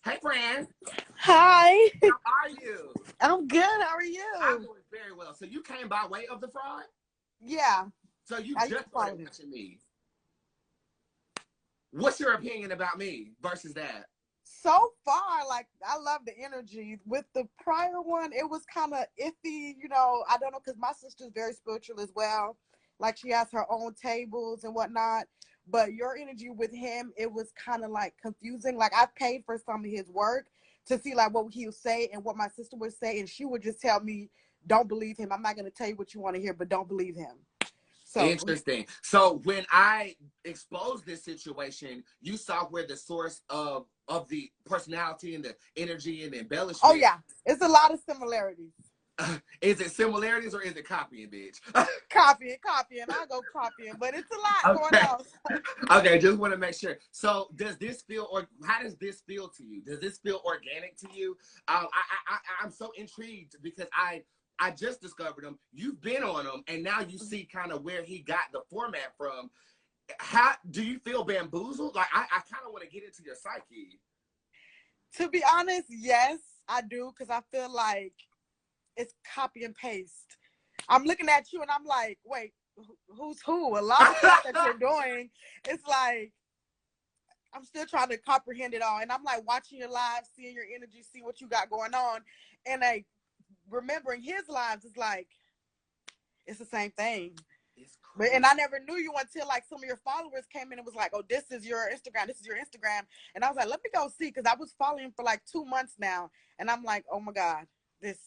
Hey, friend. Hi. How are you? I'm good. How are you? I'm doing very well. So you came by way of the fraud? Yeah. So you I just started watching me. What's your opinion about me versus that? So far, like, I love the energy. With the prior one, it was kind of iffy, I don't know, because my sister's very spiritual as well. Like, she has her own tables and whatnot. But your energy with him, it was kind of like confusing. Like, I paid for some of his work to see like what he would say and what my sister would say, and she would just tell me, "Don't believe him. I'm not going to tell you what you want to hear, but don't believe him." So Interesting. So when I exposed this situation, you saw where the source of the personality and the energy and the embellishment. Oh yeah, it's a lot of similarities. Is it similarities or is it copying, bitch? Copying. I go copying, but it's a lot going on. Okay, just want to make sure. So, does this feel, or how does this feel to you? Does this feel organic to you? I'm so intrigued because I just discovered him. You've been on him, and now you see kind of where he got the format from. How do you feel bamboozled? Like, I kind of want to get into your psyche. To be honest, yes, I do, because I feel like it's copy and paste. I'm looking at you and I'm like, wait, who's who? A lot of stuff that you're doing, it's like I'm still trying to comprehend it all. And I'm like watching your lives, seeing your energy, see what you got going on. And like remembering his lives is like, it's the same thing. And I never knew you until like some of your followers came in and was like, oh, this is your Instagram. And I was like, let me go see, because I was following for like 2 months now. And I'm like, oh my God, this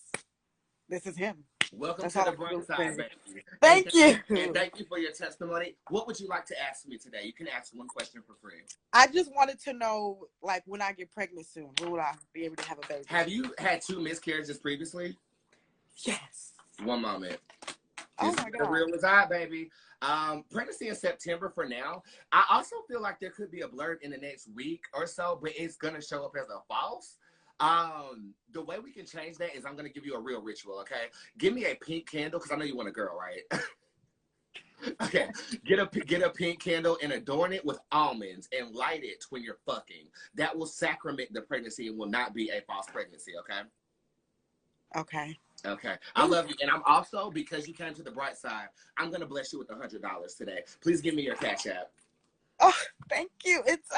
is him. Welcome to the bright side, baby. Thank you. And thank you for your testimony. What would you like to ask me today? You can ask one question for free. I just wanted to know, like, when I get pregnant soon, when will I be able to have a baby? Have you had 2 miscarriages previously? Yes. One moment. Oh my God. The real reside, baby. Pregnancy in September for now. I also feel like there could be a blurb in the next week or so, but it's gonna show up as a false. The way we can change that is I'm gonna give you a real ritual, okay? Give me a pink candle, because I know you want a girl, right? Okay. Get a pink candle and adorn it with almonds and light it when you're fucking. That will sacrament the pregnancy and will not be a false pregnancy, okay? Okay. Okay. I love you. And I'm also, because you came to the bright side, I'm going to bless you with $100 today. Please give me your Cash App. Oh, thank you. It's,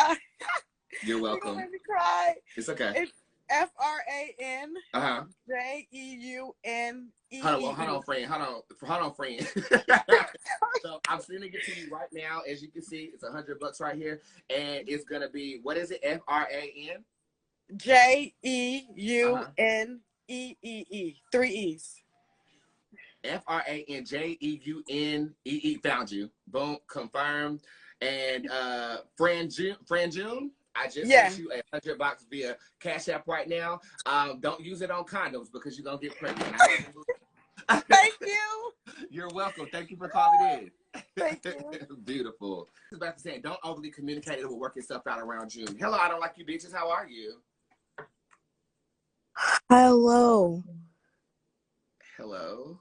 You're welcome. You're gonna make me cry. It's okay. It's FRAN JEUNE. Hold on, friend. Hold on, friend. So I'm sending it to you right now. As you can see, it's $100 right here. And it's going to be, what is it? FRAN? JEUNEE. 3 E's. FRANJEUNEE. Found you. Boom. Confirmed. And Fran June, I just sent you $100 via Cash App right now. Don't use it on condoms because you're gonna get pregnant. Thank you. You're welcome. Thank you for calling in. Thank you. Beautiful. I was about to say, don't overly communicate. It will work itself out around June. Hello, I don't like you bitches. How are you? Hello. Hello.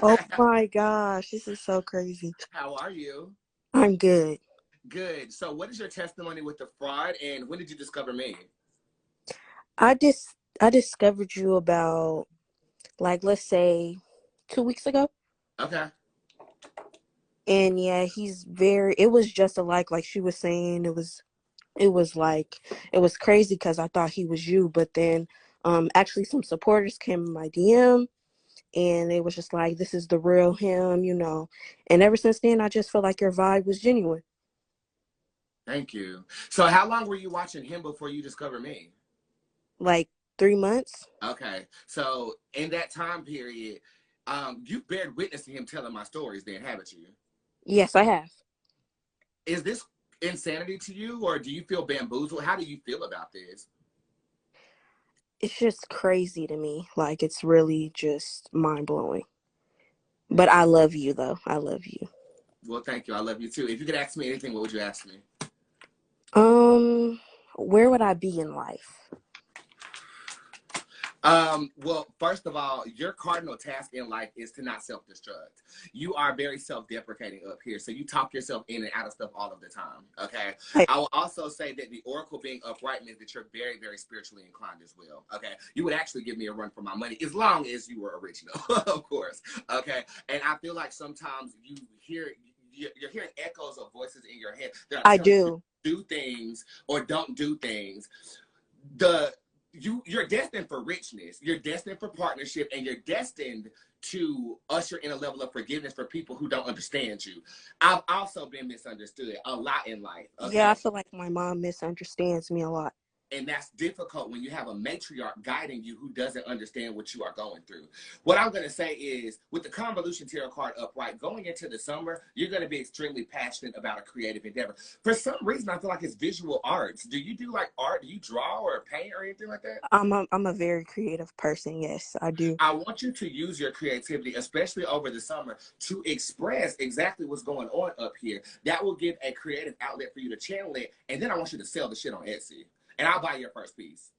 Oh my gosh, this is so crazy. How are you? I'm good. Good. So what is your testimony with the fraud, and when did you discover me? I discovered you about, like, let's say 2 weeks ago. Okay. And yeah, it was just like she was saying, it was crazy because I thought he was you, but then actually some supporters came in my DM and it was just like, this is the real him, and ever since then I just felt like your vibe was genuine. Thank you. So how long were you watching him before you discovered me? Like 3 months. Okay. So in that time period, you've bared witness to him telling my stories then, haven't you? Yes, I have. Is this insanity to you, or do you feel bamboozled? How do you feel about this? It's just crazy to me. Like, it's really just mind-blowing. But I love you, though. I love you. Well, thank you. I love you, too. If you could ask me anything, what would you ask me? Where would I be in life? Well, first of all, your cardinal task in life is to not self-destruct. You are very self-deprecating up here, so you talk yourself in and out of stuff all of the time. Okay. Right. I will also say that the oracle being upright means that you're very, very spiritually inclined as well. Okay. You would actually give me a run for my money as long as you were original, of course. Okay. And I feel like sometimes you're hearing echoes of voices in your head that are I telling do. you to do things or don't do things. You're destined for richness, you're destined for partnership, and you're destined to usher in a level of forgiveness for people who don't understand you. I've also been misunderstood a lot in life. Okay. Yeah, I feel like my mom misunderstands me a lot. And that's difficult when you have a matriarch guiding you who doesn't understand what you are going through. What I'm going to say is, with the Convolution Tarot card upright, going into the summer, you're going to be extremely passionate about a creative endeavor. For some reason, I feel like it's visual arts. Do you do like art? Do you draw or paint or anything like that? I'm a very creative person. Yes, I do. I want you to use your creativity, especially over the summer, to express exactly what's going on up here. That will give a creative outlet for you to channel it. And then I want you to sell the shit on Etsy. And I'll buy your first piece.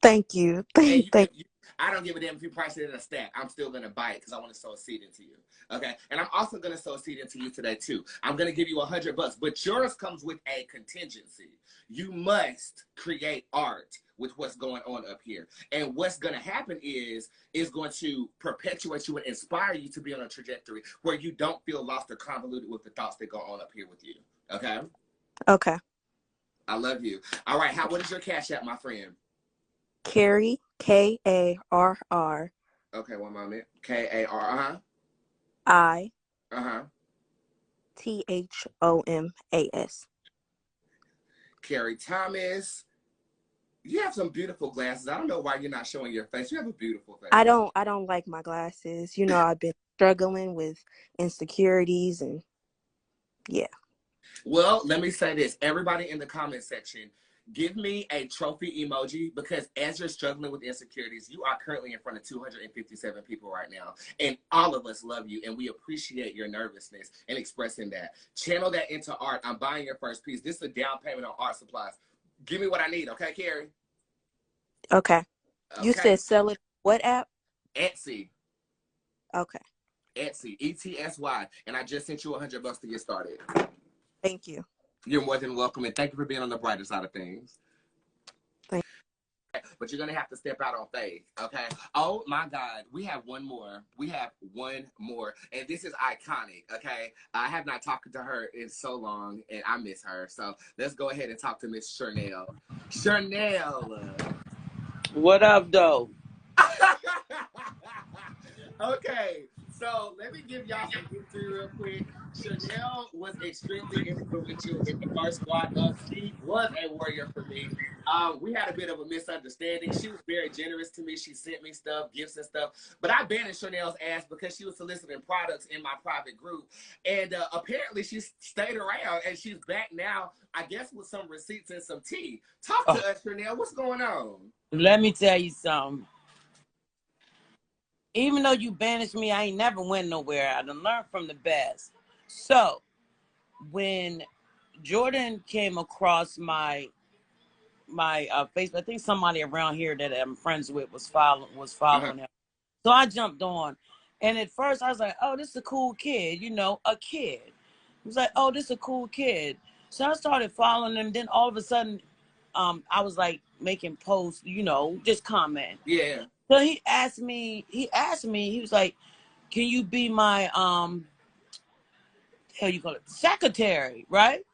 Thank you. I don't give a damn if you price it in a stack. I'm still going to buy it because I want to sow a seed into you. Okay? And I'm also going to sow a seed into you today, too. I'm going to give you $100, but yours comes with a contingency. You must create art with what's going on up here. And what's going to happen is going to perpetuate you and inspire you to be on a trajectory where you don't feel lost or convoluted with the thoughts that go on up here with you. Okay? Okay. I love you. All right. What is your Cash App, my friend? Carrie, Karr. Okay, one moment. Kar. I. Thomas. Carrie Thomas. You have some beautiful glasses. I don't know why you're not showing your face. You have a beautiful face. I don't like my glasses. You know, I've been struggling with insecurities and yeah. Well, let me say this. Everybody in the comment section, give me a trophy emoji, because as you're struggling with insecurities, you are currently in front of 257 people right now. And all of us love you, and we appreciate your nervousness and expressing that. Channel that into art. I'm buying your first piece. This is a down payment on art supplies. Give me what I need, okay, Carrie? Okay. You said sell it what app? Etsy. Okay. Etsy. ETSY. And I just sent you $100 to get started. Thank you. You're more than welcome, and thank you for being on the brighter side of things. Thank you. But you're going to have to step out on faith, okay? Oh, my God. We have one more. And this is iconic, okay? I have not talked to her in so long, and I miss her. So let's go ahead and talk to Miss Chanel. Chanel. What up, though? Okay. So let me give y'all some history real quick. Chanel was extremely influential in the first squad up. She was a warrior for me. We had a bit of a misunderstanding. She was very generous to me. She sent me stuff, gifts and stuff. But I banished Chanel's ass because she was soliciting products in my private group. And apparently she stayed around, and she's back now, I guess, with some receipts and some tea. Talk to us, Chanel. What's going on? Let me tell you something. Even though you banished me, I ain't never went nowhere. I done learned from the best. So, when Jordan came across my Facebook, I think somebody around here that I'm friends with was following him. So I jumped on, and at first I was like, "Oh, this is a cool kid," a kid. I was like, "Oh, this is a cool kid." So I started following him. Then all of a sudden, I was like making posts, just comment. Yeah. So he asked me, he was like, "Can you be my secretary?" Right?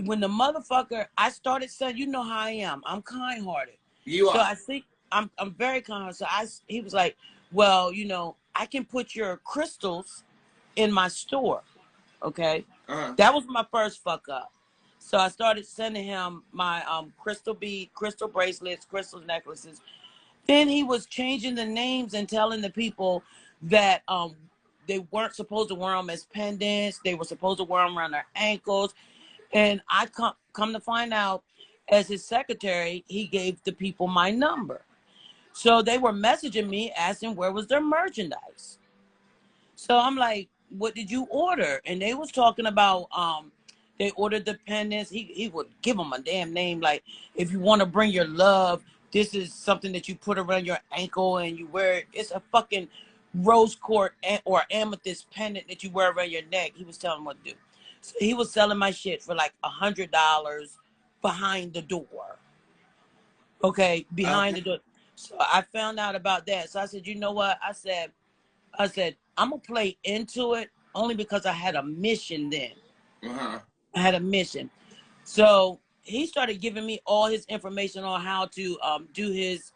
When the motherfucker, I started saying, you know how I am. I'm kind-hearted. You are. So I think I'm very kind-hearted. So he was like, "Well, I can put your crystals in my store." Okay. That was my first fuck up. So I started sending him my crystal bracelets, crystal necklaces. Then he was changing the names and telling the people that they weren't supposed to wear them as pendants. They were supposed to wear them around their ankles. And I come to find out, as his secretary, he gave the people my number. So they were messaging me asking where was their merchandise. So I'm like, "What did you order?" And they was talking about They ordered the pendants. He would give them a damn name. Like, if you want to bring your love, this is something that you put around your ankle and you wear it. It's a fucking rose quartz or amethyst pendant that you wear around your neck. He was telling them what to do. So he was selling my shit for like $100 behind the door. Okay, behind the door. So I found out about that. So I said, you know what? I said, I'm gonna play into it only because I had a mission then. I had a mission. So he started giving me all his information on how to do his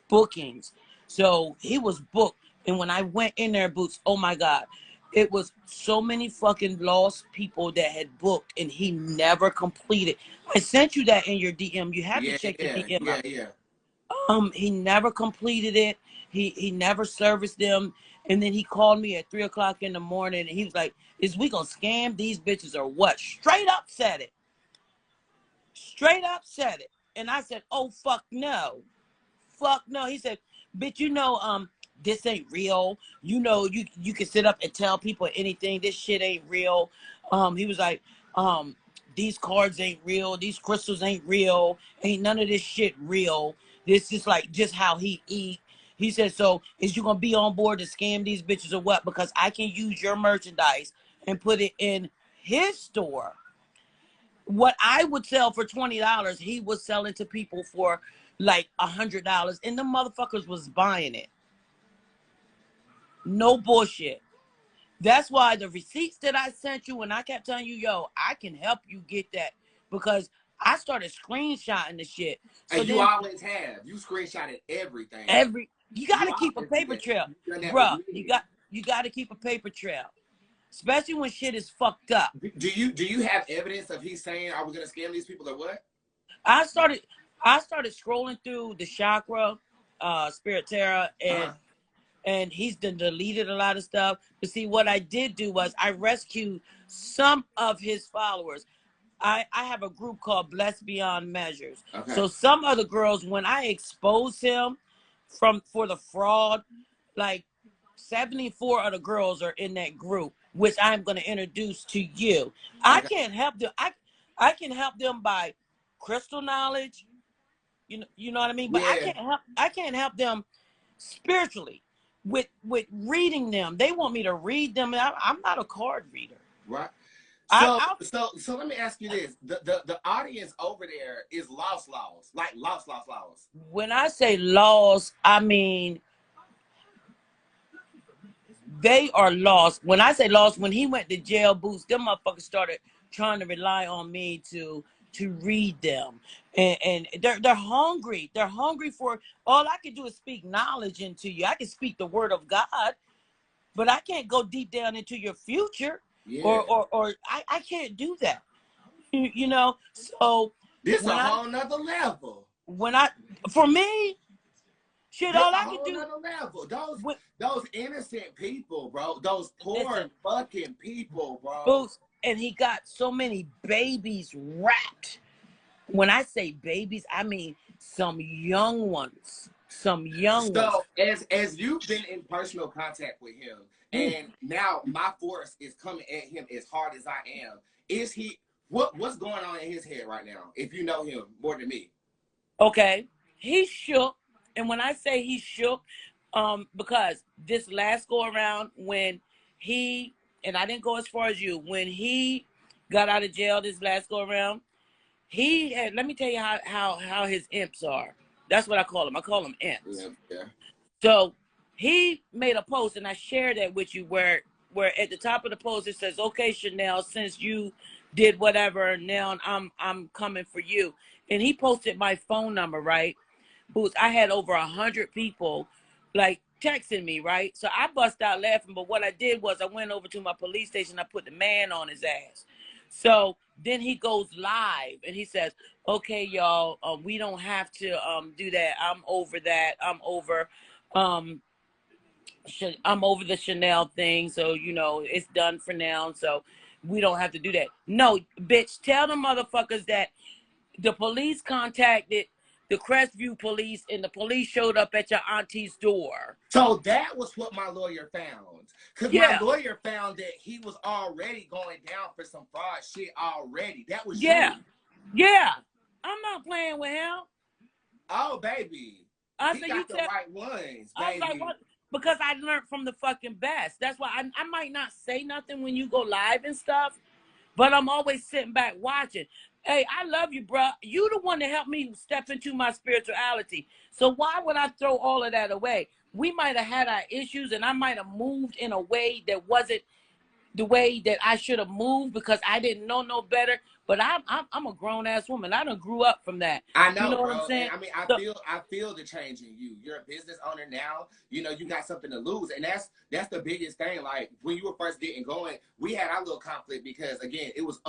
bookings. So he was booked. And when I went in there, Bootz, oh my God, it was so many fucking lost people that had booked and he never completed. I sent you that in your DM. You have to check your DM out. He never completed it. He never serviced them. And then he called me at 3 o'clock in the morning and he was like, is we gonna scam these bitches or what? Straight up said it. Straight up said it. And I said, oh, fuck no. Fuck no. He said, bitch, you know, this ain't real. You know, you can sit up and tell people anything. This shit ain't real. He was like, these cards ain't real. These crystals ain't real. Ain't none of this shit real. This is like just how he eat. He said, so is you going to be on board to scam these bitches or what? Because I can use your merchandise and put it in his store. What I would sell for $20, he was selling to people for like $100. And the motherfuckers was buying it. No bullshit. That's why the receipts that I sent you, and I kept telling you, yo, I can help you get that. Because I started screenshotting the shit. So and you always have. You screenshotted everything. You got to keep a paper trail. Bruh, you got to keep a paper trail. Especially when shit is fucked up. Do you have evidence of he saying, are we going to scam these people or what? I started scrolling through the chakra, Spirit Terra, and he's deleted a lot of stuff. But see, what I did do was I rescued some of his followers. I have a group called Blessed Beyond Measures. Okay. So some of the girls, when I expose him for the fraud, like 74 of the girls are in that group, which I'm going to introduce to you. Okay. I can't help them. I can help them by crystal knowledge. You know what I mean? But yeah. I can't help them spiritually with reading them. They want me to read them. I'm not a card reader. Right. So let me ask you this. The audience over there is lost. Like lost. When I say lost, I mean they are lost. When I say lost, when he went to jail, Bootz, them motherfuckers started trying to rely on me to read them. And they're hungry. They're hungry for, all I can do is speak knowledge into you. I can speak the word of God, but I can't go deep down into your future. Yeah. Or I can't do that. You know, so this a whole nother level. For me, shit, all I can do. Level. Those innocent people, bro. Those poor fucking people, bro. Bootz, and he got so many babies wrapped. When I say babies, I mean some young ones. So as you've been in personal contact with him, and now my force is coming at him as hard as I am, is he what's going on in his head right now, if you know him more than me? Okay. He's shook. And when I say he's shook, because this last go around when he, and I didn't go as far as you, when he got out of jail this last go around, he had, let me tell you how his imps are. That's what I call them. I call them imps. Yeah. So he made a post, and I shared that with you, where at the top of the post it says, "Okay, Chanel, since you did whatever, now I'm coming for you." And he posted my phone number, right? Bootz, I had over 100 people like texting me, right? So I bust out laughing. But what I did was I went over to my police station. I put the man on his ass. So then he goes live and he says, "Okay, y'all, we don't have to do that. I'm over that. I'm over the Chanel thing. So, you know, it's done for now. So we don't have to do that." No, bitch, tell the motherfuckers that the police contacted the Crestview police, and the police showed up at your auntie's door. So that was what my lawyer found. Because my lawyer found that he was already going down for some fraud shit already. That was you. Yeah. I'm not playing with him. Oh, baby. I he said, got the right ones, baby. I was like, what? Because I learned from the fucking best. That's why I might not say nothing when you go live and stuff, but I'm always sitting back watching. Hey, I love you, bro. You the one that helped me step into my spirituality. So why would I throw all of that away? We might have had our issues, and I might have moved in a way that wasn't the way that I should have moved because I didn't know no better. But I'm a grown ass woman. I done grew up from that. I know, you know bro. What I'm saying? And I mean, I feel the change in you. You're a business owner now. You know, you got something to lose, and that's the biggest thing. Like when you were first getting going, we had our little conflict because again, it was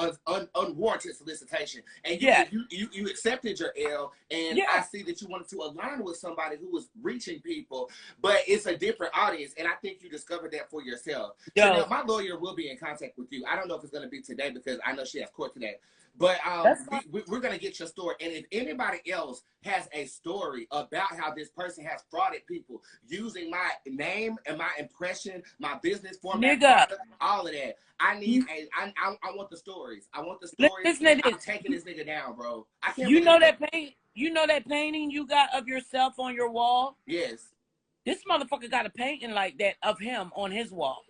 unwarranted solicitation, and you accepted your L, and I see that you wanted to align with somebody who was reaching people, but it's a different audience, and I think you discovered that for yourself. So now my lawyer will be in contact with you. I don't know if it's going to be today because I know she has court today. But we're going to get your story. And if anybody else has a story about how this person has frauded people using my name and my impression, my business format, product, all of that, I need I want the stories. I want the stories. Listen to this. I'm taking this nigga down, bro. I can't You know that painting you got of yourself on your wall? Yes. This motherfucker got a painting like that of him on his wall.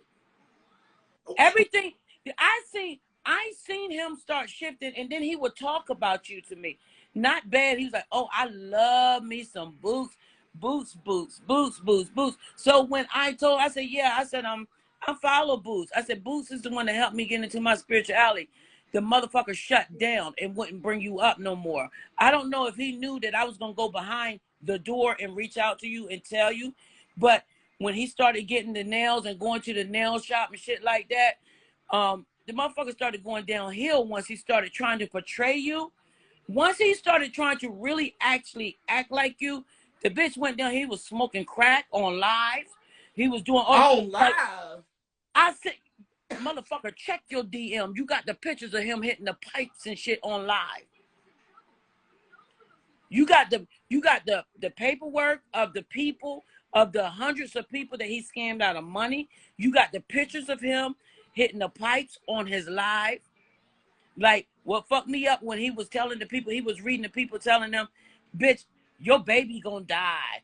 Everything I seen him start shifting, and then he would talk about you to me. Not bad. He was like, oh, I love me some Bootz. So when I said, yeah, I said, I follow Bootz. I said, Bootz is the one that helped me get into my spirituality. The motherfucker shut down and wouldn't bring you up no more. I don't know if he knew that I was going to go behind the door and reach out to you and tell you, but when he started getting the nails and going to the nail shop and shit like that, the motherfucker started going downhill once he started trying to portray you. Once he started trying to really actually act like you, the bitch went down. He was smoking crack on live. He was doing all live. I said, motherfucker, check your DM. You got the pictures of him hitting the pipes and shit on live. You got the paperwork of the people, of the hundreds of people that he scammed out of money. You got the pictures of him hitting the pipes on his live. Like, what fucked me up when he was telling the people, he was reading the people telling them, bitch, your baby gonna die.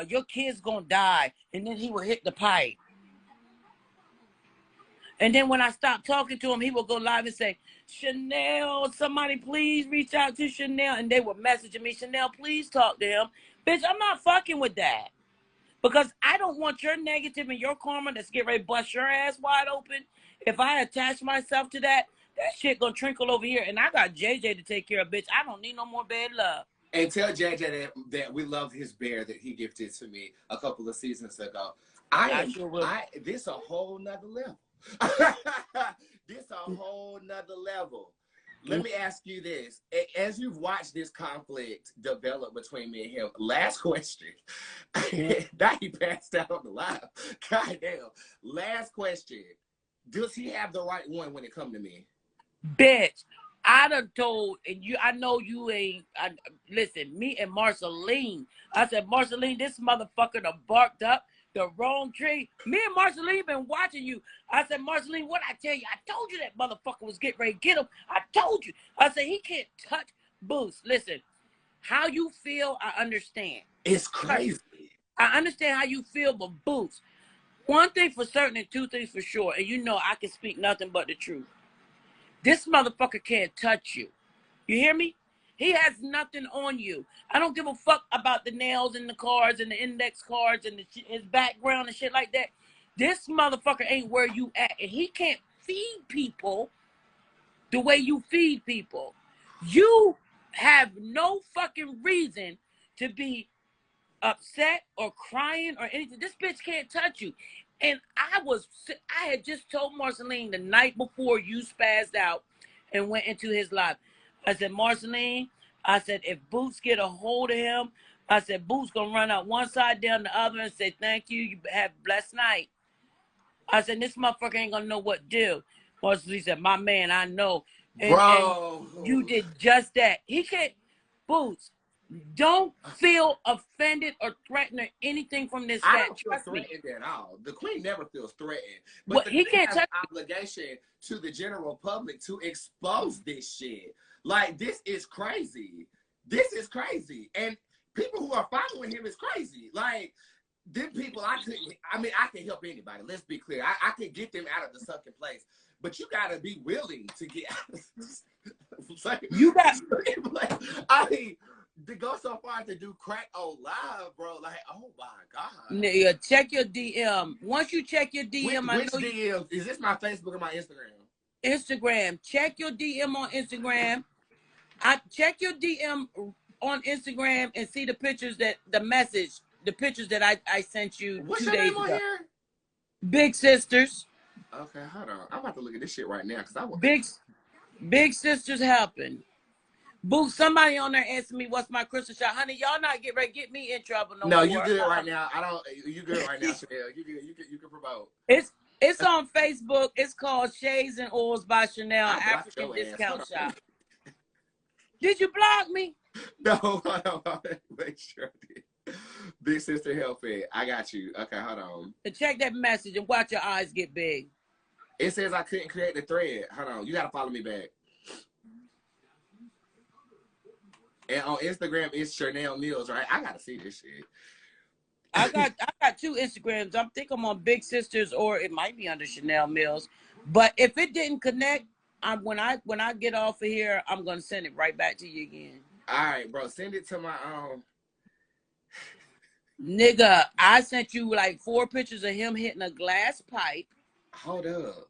Your kid's gonna die. And then he would hit the pipe. And then when I stopped talking to him, he would go live and say, Chanel, somebody please reach out to Chanel. And they were messaging me, Chanel, please talk to him. Bitch, I'm not fucking with that. Because I don't want your negative and your karma that's getting ready to bust your ass wide open. If I attach myself to that, that shit gonna trickle over here. And I got JJ to take care of, bitch. I don't need no more bad love. And tell JJ that we love his bear that he gifted to me a couple of seasons ago. This a whole nother level. This a whole nother level. Let me ask you this. As you've watched this conflict develop between me and him, last question. Now he passed out on the live. God damn. Last question. Does he have the right one when it comes to me? Bitch, I done told, and I know you ain't, listen, me and Marceline, I said, Marceline, this motherfucker done barked up the wrong tree. Me and Marceline been watching you. I said, Marceline, what I tell you? I told you that motherfucker was getting ready to get him. I told you. I said, he can't touch Bootz. Listen, how you feel, I understand. It's crazy. I understand how you feel, but Bootz, one thing for certain and two things for sure, and you know I can speak nothing but the truth. This motherfucker can't touch you. You hear me? He has nothing on you. I don't give a fuck about the nails and the cards and the index cards and his background and shit like that. This motherfucker ain't where you at. And he can't feed people the way you feed people. You have no fucking reason to be upset or crying or anything. This bitch can't touch you. And I had just told Marceline the night before you spazzed out and went into his life. I said, Marceline, I said, if Bootz get a hold of him, I said, Bootz gonna run out one side down the other and say, thank you, you have a blessed night. I said, this motherfucker ain't gonna know what to do. Marceline said, my man, I know. And, bro. and you did just that. He can't, Bootz, Don't feel offended or threatened or anything from this I cat. don't feel threatened at all. The queen never feels threatened. But Well, the he queen can't has touch an obligation to the general public to expose this shit. Like, this is crazy. This is crazy. And people who are following him is crazy. Like, them people, I can help anybody. Let's be clear. I can get them out of the sunken place. But you got to be willing to get out. You got, I mean, to go so far to do crack on live, bro, like, oh my God. Nigga, check your DM. Once you check your DM, which DM? Is this my Facebook or my Instagram? Instagram. Check your DM on Instagram. I check your DM on Instagram and see the pictures the pictures that I sent you What's 2 your days name on ago. here? Big Sisters. Okay, hold on. I'm about to look at this shit right now because I want Big Sisters helping. Bootz, somebody on there asking me what's my crystal shot. Honey, y'all not get ready to get me in trouble no more. No, you good right now. You good right now, Chanel. You can promote. It's on Facebook. It's called Shades and Oils by Chanel, African Discount Shop. Did you block me? No, hold on. Make sure I did. Big Sister Healthy. I got you. Okay, hold on. And check that message and watch your eyes get big. It says I couldn't create the thread. Hold on. You got to follow me back. And on Instagram, it's Chanel Mills, right? I got to see this shit. I got 2 Instagrams. I think I'm on Big Sisters or it might be under Chanel Mills. But if it didn't connect, when I get off of here, I'm going to send it right back to you again. All right, bro. Send it to my Nigga, I sent you like 4 pictures of him hitting a glass pipe. Hold up.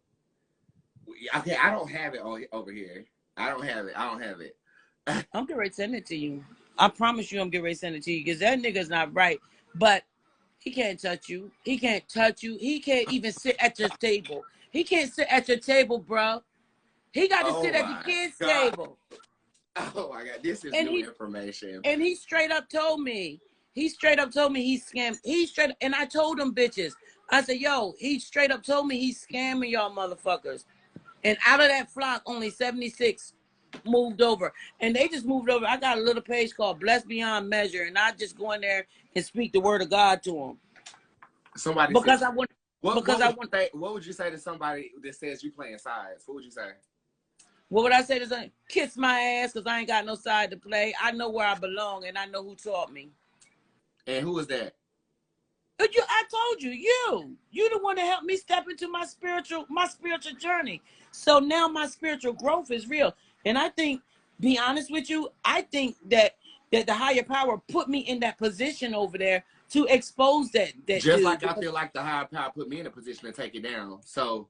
Okay, I don't have it over here. I don't have it. I'm getting ready to send it to you. I promise you I'm getting ready to send it to you because that nigga's not right. But he can't touch you. He can't touch you. He can't even sit at your table. He can't sit at your table, bro. He got to sit at the kids' table. Oh my God, this is new information. And he straight up told me. He scammed. And I told them bitches. I said, yo, he straight up told me he's scamming y'all motherfuckers. And out of that flock, only 76 moved over. And they just moved over. I got a little page called Blessed Beyond Measure. And I just go in there and speak the word of God to them. Somebody because said, I want. What would you say to somebody that says you playing sides? What would you say? What would I say to somebody? Kiss my ass because I ain't got no side to play. I know where I belong and I know who taught me. And who is that? I told you, you the one that helped me step into my spiritual journey. So now my spiritual growth is real. And I think, be honest with you, I think that the higher power put me in that position over there to expose that just dude. like I feel like the higher power put me in a position to take it down. So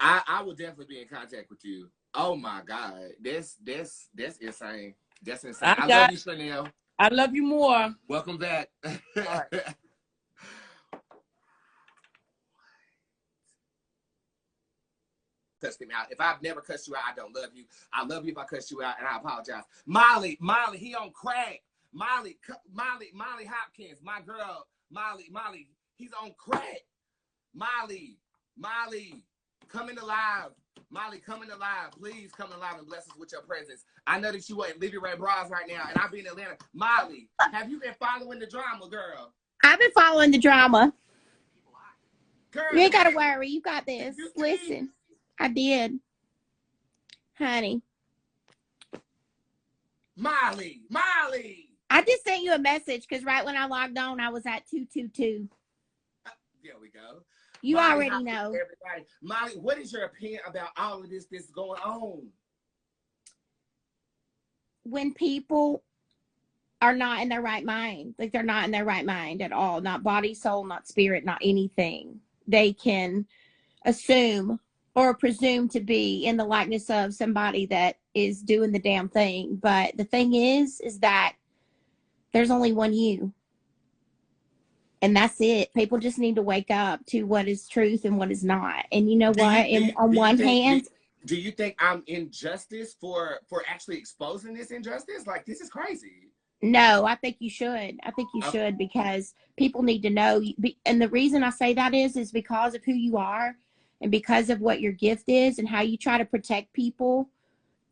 I will definitely be in contact with you. Oh my God, that's insane. That's insane. I love you, Chanel. I love you more. Welcome back. All right. Cuss me out. If I've never cussed you out, I don't love you. I love you if I cuss you out, and I apologize. Molly, he on crack. Molly Hopkins, my girl. Molly, he's on crack. Molly, coming alive. Molly, coming alive. Please come alive and bless us with your presence. I know that you ain't living Red Bras right now, and I'll be in Atlanta. Molly, have you been following the drama, girl? I've been following the drama. Girl, you ain't got to worry. You got this. Listen, I did. Honey. Molly. I just sent you a message because right when I logged on, I was at 222. There we go. You Molly, already know. Everybody. Molly, what is your opinion about all of this that's going on? When people are not in their right mind, like they're not in their right mind at all, not body, soul, not spirit, not anything, they can assume or presume to be in the likeness of somebody that is doing the damn thing. But the thing is that there's only one you. And that's it. People just need to wake up to what is truth and what is not. And you know what? On one hand, do you think I'm injustice for actually exposing this injustice? Like, this is crazy. No, I think you should. I think you should, because people need to know. And the reason I say that is because of who you are and because of what your gift is and how you try to protect people.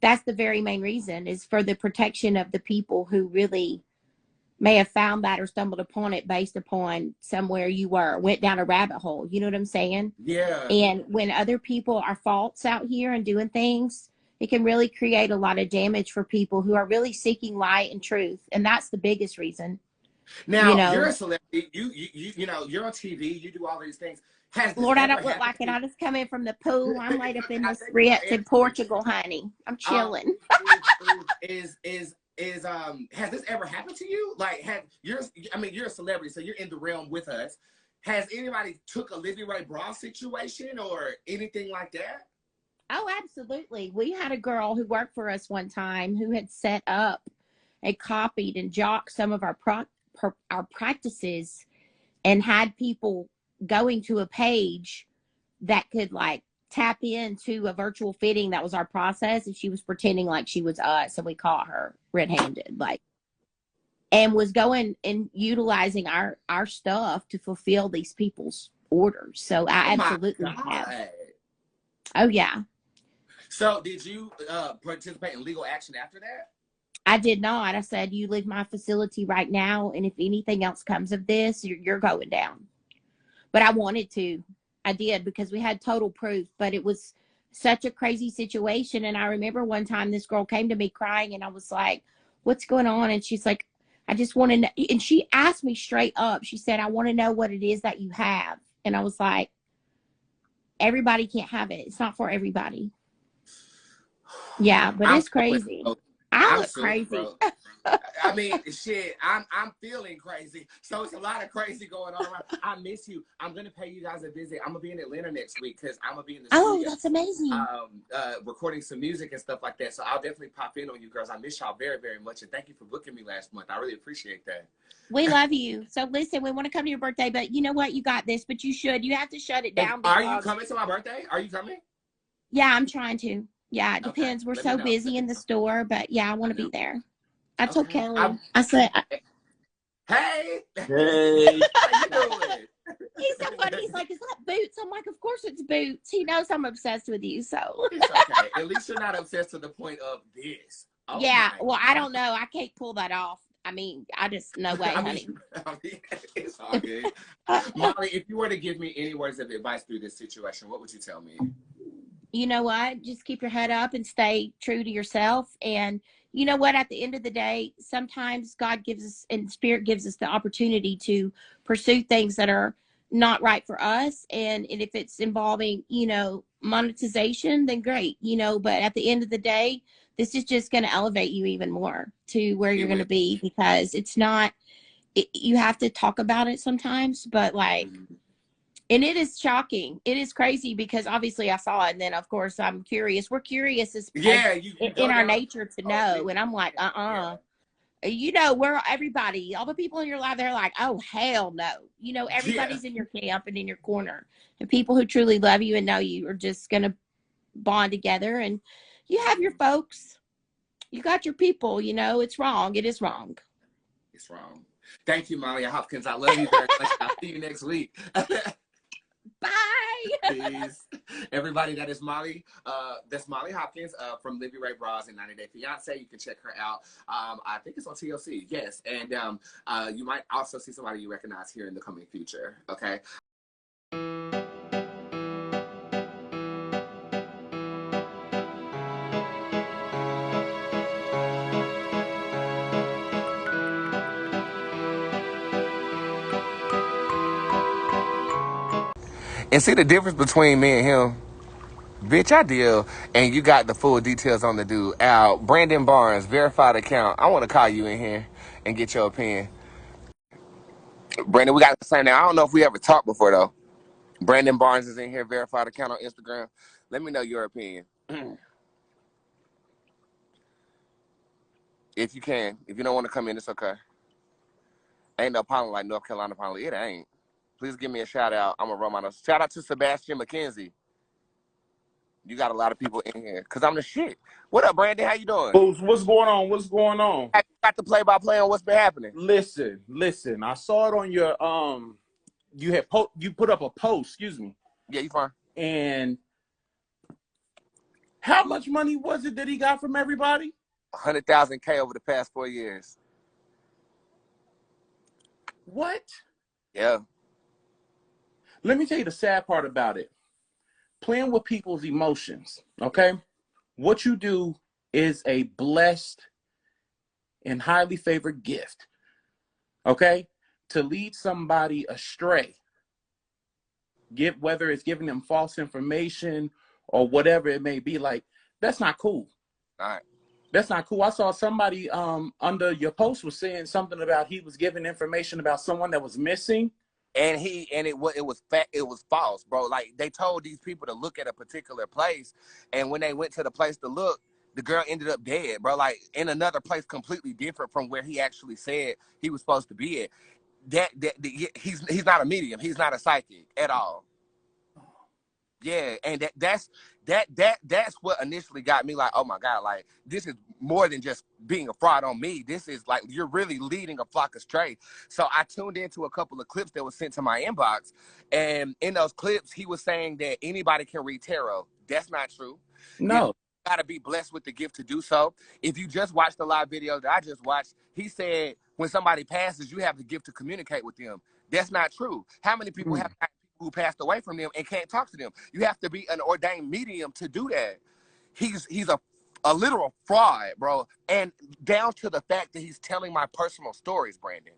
That's the very main reason, is for the protection of the people who really may have found that or stumbled upon it based upon somewhere you went down a rabbit hole. You know what I'm saying? Yeah. And when other people are false out here and doing things, it can really create a lot of damage for people who are really seeking light and truth. And that's the biggest reason. Now, you're a celebrity. You know, you're on TV. You do all these things. Lord, I don't look like it. I just come in from the pool. I'm laid up in the Ritz in Portugal, honey. I'm chilling. Has this ever happened to you? Like, you're a celebrity, so you're in the realm with us. Has anybody took a Livy Ray Bra situation or anything like that? Oh, absolutely. We had a girl who worked for us one time who had set up and copied and jocked some of our practices and had people going to a page that could like tap into a virtual fitting that was our process, and she was pretending like she was us, and we caught her red-handed, like, and was going and utilizing our stuff to fulfill these people's orders. So I absolutely have. Oh yeah. So did you participate in legal action after that? I did not. I said, you leave my facility right now, and if anything else comes of this, you're going down. But I wanted to. I did, because we had total proof, but it was such a crazy situation. And I remember one time this girl came to me crying, and I was like, what's going on? And she's like, I just want to know. And she asked me straight up. She said, I want to know what it is that you have. And I was like, everybody can't have it. It's not for everybody. Yeah, but it's crazy. I look crazy. I mean, shit, I'm feeling crazy. So it's a lot of crazy going on around. I miss you. I'm gonna pay you guys a visit. I'm gonna be in Atlanta next week because I'm gonna be in the studio. Oh, that's amazing. Recording some music and stuff like that. So I'll definitely pop in on you girls. I miss y'all very, very much, and thank you for booking me last month. I really appreciate that. We love you. So listen, we want to come to your birthday, but you know what? You got this, but you have to shut it down. Are you coming to my birthday? Are you coming? Yeah, I'm trying to. Yeah, it depends. We're so busy in the store, but yeah, I want to be there. I told Kelly. I said, hey. Hey. How you doing? He's so funny. He's like, is that Bootz? I'm like, of course it's Bootz. He knows I'm obsessed with you, so. It's okay. At least you're not obsessed to the point of this. Oh yeah, well, I don't know. I can't pull that off. I mean, I just, no way, honey. It's all good. Molly, if you were to give me any words of advice through this situation, what would you tell me? You know what? Just keep your head up and stay true to yourself. And you know what? At the end of the day, sometimes God gives us and Spirit gives us the opportunity to pursue things that are not right for us. And if it's involving, monetization, then great, but at the end of the day, this is just going to elevate you even more to where you're going to be, because it's not, you have to talk about it sometimes, but like, and it is shocking. It is crazy because obviously I saw it. And then, of course, I'm curious. We're curious in our nature to know. And I'm like, where everybody, all the people in your life, they're like, oh, hell no. Everybody's in your camp and in your corner. And people who truly love you and know you are just going to bond together. And you have your folks. You got your people. It's wrong. It is wrong. It's wrong. Thank you, Molly Hopkins. I love you very much. I'll see you next week. Bye. Peace. Everybody, that's Molly Hopkins from Livy Ray Bras and 90 Day Fiance. You can check her out. I think it's on TLC. Yes. And you might also see somebody you recognize here in the coming future. Okay. And see the difference between me and him? Bitch, I deal, and you got the full details on the dude. Brandon Barnes, verified account. I want to call you in here and get your opinion. Brandon, we got the same name. I don't know if we ever talked before, though. Brandon Barnes is in here, verified account on Instagram. Let me know your opinion. If you can. If you don't want to come in, it's okay. Ain't no pollen like North Carolina pollen. It ain't. Please give me a shout out. I'm going to run my nose. Shout out to Sebastian McKenzie. You got a lot of people in here because I'm the shit. What up, Brandon? How you doing? Bootz, what's going on? What's going on? I got the play-by-play on what's been happening. Listen. I saw it on your you put up a post. Excuse me. Yeah, you fine. And how much money was it that he got from everybody? 100,000 K over the past 4 years. What? Yeah. Let me tell you the sad part about it. Playing with people's emotions, okay? What you do is a blessed and highly favored gift, okay? To lead somebody astray, whether it's giving them false information or whatever it may be, like, that's not cool. All right. That's not cool. I saw somebody under your post was saying something about he was giving information about someone that was missing. And it was false, bro. Like, they told these people to look at a particular place, and when they went to the place to look, the girl ended up dead, bro. Like, in another place completely different from where he actually said he was supposed to be at. He's not a medium. He's not a psychic at all. Yeah, and that's what initially got me like, oh my God, like, this is more than just being a fraud on me. This is like, you're really leading a flock astray. So I tuned into a couple of clips that was sent to my inbox, and in those clips, he was saying that anybody can read tarot. That's not true. No. You gotta be blessed with the gift to do so. If you just watched the live video that I just watched, he said when somebody passes, you have the gift to communicate with them. That's not true. How many people have who passed away from them and can't talk to them? You have to be an ordained medium to do that. He's a literal fraud, bro. And down to the fact that he's telling my personal stories, Brandon.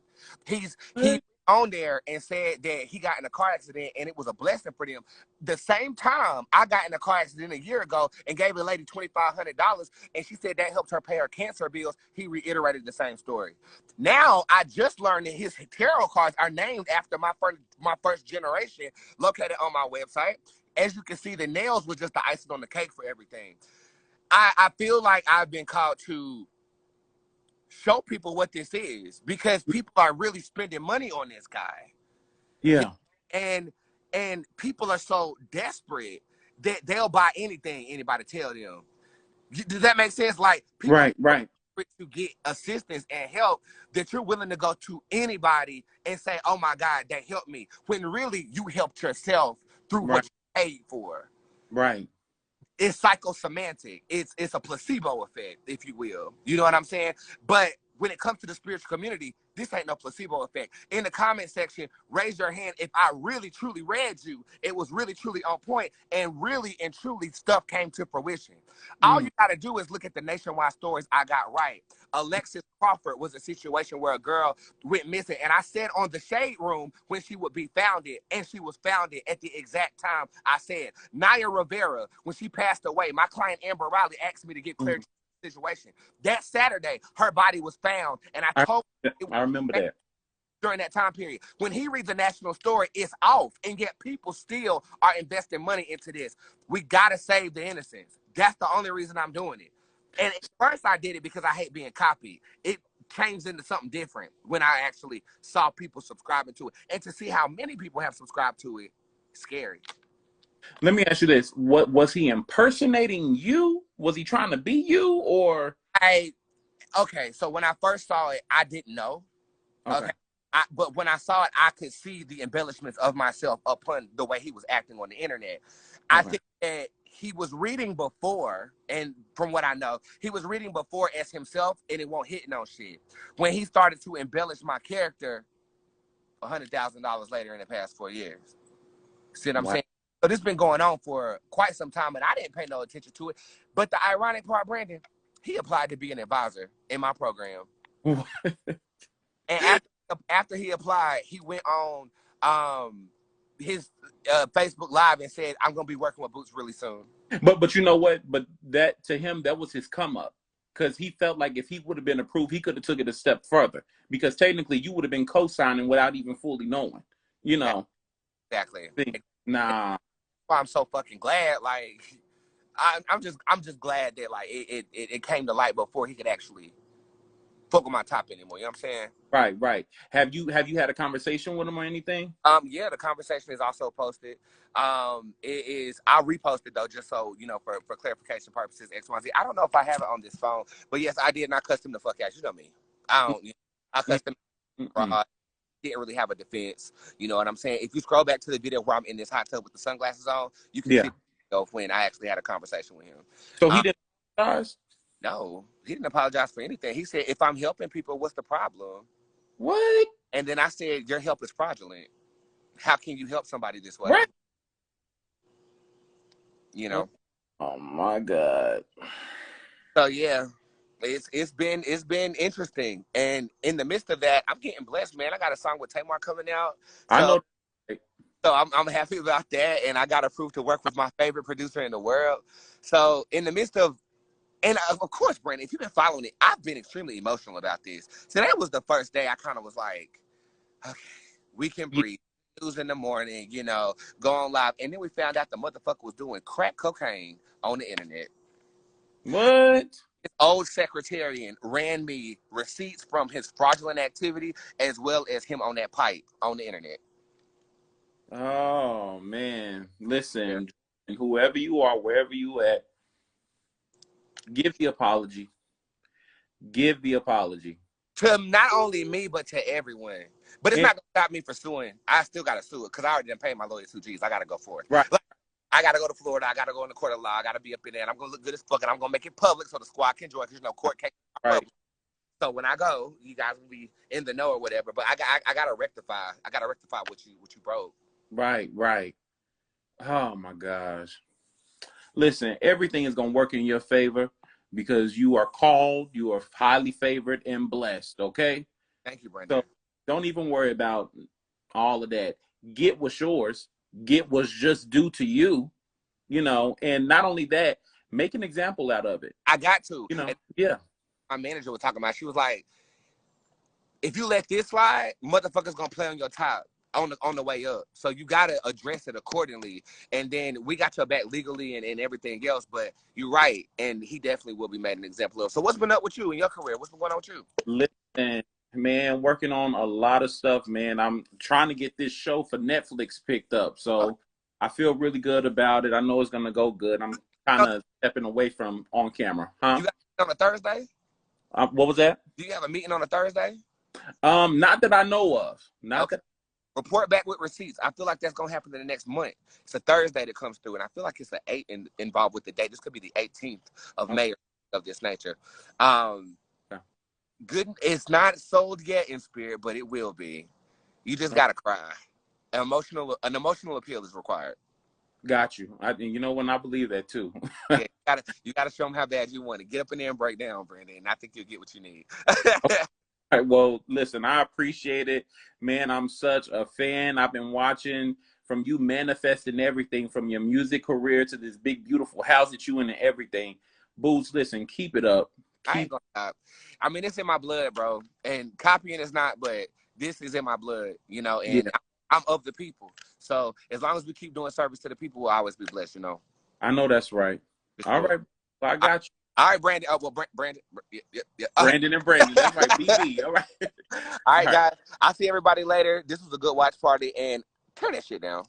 He on there and said that he got in a car accident and it was a blessing for them. The same time I got in a car accident a year ago and gave a lady $2,500 and she said that helped her pay her cancer bills. He reiterated the same story. Now I just learned that his tarot cards are named after my first generation, located on my website. As you can see, the nails was just the icing on the cake for everything. I feel like I've been called to show people what this is because people are really spending money on this guy. Yeah. And people are so desperate that they'll buy anything anybody tell them. Does that make sense? Like, people right. to get assistance and help that you're willing to go to anybody and say, oh my God, that helped me. When really you helped yourself through what you paid for. Right. It's psychosemantic. It's a placebo effect, if you will. You know what I'm saying? But when it comes to the spiritual community, this ain't no placebo effect. In the comment section, raise your hand if I really truly read you. It was really truly on point, and really and truly stuff came to fruition. All you got to do is look at the nationwide stories I got right. Alexis Crawford was a situation where a girl went missing, and I said on the Shade Room when she would be founded, and she was founded at the exact time I said. Naya Rivera, when she passed away, my client Amber Riley asked me to get clarity situation. That Saturday, her body was found, and I remember that. During that time period. When he reads a national story, it's off, and yet people still are investing money into this. We gotta save the innocents. That's the only reason I'm doing it. And at first I did it because I hate being copied. It changed into something different when I actually saw people subscribing to it. And to see how many people have subscribed to it, scary. Let me ask you this. What was he impersonating you? Was he trying to be you, or? Okay, so when I first saw it, I didn't know. Okay. But when I saw it, I could see the embellishments of myself upon the way he was acting on the internet. I think that he was reading before, and from what I know, he was reading before as himself, and it won't hit no shit. When he started to embellish my character, $100,000 later in the past 4 years. See what I'm saying? So this has been going on for quite some time, and I didn't pay no attention to it. But the ironic part, Brandon, he applied to be an advisor in my program. And after he applied, he went on his Facebook Live and said, I'm going to be working with Bootz really soon. But you know what? But that, to him, that was his come up. Because he felt like if he would have been approved, he could have took it a step further. Because technically, you would have been co-signing without even fully knowing. You know. Exactly. Nah. I'm so fucking glad. Like, I'm just glad that like it came to light before he could actually fuck with my top anymore. You know what I'm saying? Right. Have you had a conversation with him or anything? Yeah, the conversation is also posted. I'll repost it though, just so you know, for clarification purposes. XYZ. I don't know if I have it on this phone, but yes, I did not cuss him the fuck out. You know me. I cussed him. Didn't really have a defense. You know what I'm saying? If you scroll back to the video where I'm in this hot tub with the sunglasses on, you can see when I actually had a conversation with him. So he didn't apologize? No, he didn't apologize for anything. He said, if I'm helping people, what's the problem? What? And then I said, your help is fraudulent. How can you help somebody this way? Right. You know. Oh my God. So yeah, it's been interesting, and in the midst of that, I'm getting blessed, man. I got a song with Tamar coming out, so I know. so I'm happy about that, and I got approved to work with my favorite producer in the world. So in the midst of, and of course, Brandon, if you've been following it, I've been extremely emotional about this. So that was the first day I kind of was like, okay, we can breathe. News in the morning, you know, go on live, and then we found out the motherfucker was doing crack cocaine on the internet. What? His old secretarian ran me receipts from his fraudulent activity as well as him on that pipe on the internet. Oh man, listen, whoever you are, wherever you at, give the apology. Give the apology. To not only me, but to everyone. But it's not going to stop me from suing. I still got to sue it because I already done paid my lawyer 2 G's. I got to go for it. Right. Like, I got to go to Florida. I got to go in the court of law. I got to be up in there. And I'm going to look good as fuck. And I'm going to make it public so the squad can join because, you know, court case. Right. So when I go, you guys will be in the know or whatever. But I got to rectify. I got to rectify what you broke. Right, right. Oh my gosh. Listen, everything is going to work in your favor because you are called, you are highly favored and blessed, okay? Thank you, Brandon. So don't even worry about all of that. Get what's yours. Get what's just due to you, you know, and not only that, make an example out of it. I got to. You know, and yeah. My manager was talking about, she was like, if you let this slide, motherfuckers going to play on your top. On the way up. So you got to address it accordingly. And then we got your back legally and everything else. But you're right. And he definitely will be made an example of. So what's been up with you in your career? What's been going on with you? Listen, man, working on a lot of stuff, man. I'm trying to get this show for Netflix picked up. So I feel really good about it. I know it's going to go good. I'm kind of stepping away from on camera. Huh? You got on a Thursday? What was that? Do you have a meeting on a Thursday? Not that I know of. Not that. Report back with receipts. I feel like that's going to happen in the next month. It's a Thursday that comes through, and I feel like it's an 8 involved with the date. This could be the 18th of May of this nature. Good. It's not sold yet in spirit, but it will be. You just got to cry. An emotional appeal is required. Got you. You know when I believe that too. Yeah, you gotta show them how bad you want it. Get up in there and break down, Brandon. And I think you'll get what you need. All right, well, listen, I appreciate it, man. I'm such a fan. I've been watching from you manifesting everything from your music career to this big, beautiful house that you in and everything. Bootz, listen, keep it up. I ain't gonna stop. I mean, it's in my blood, bro. And copying is not, but this is in my blood, you know, and I'm of the people. So as long as we keep doing service to the people, we'll always be blessed, you know. I know that's right. All right. Well, I got you. All right, Brandon. Oh, well, Brandon. Yeah. Brandon and Brandon. That's right, BB. All right. All right, guys. I'll see everybody later. This was a good watch party, and turn that shit down.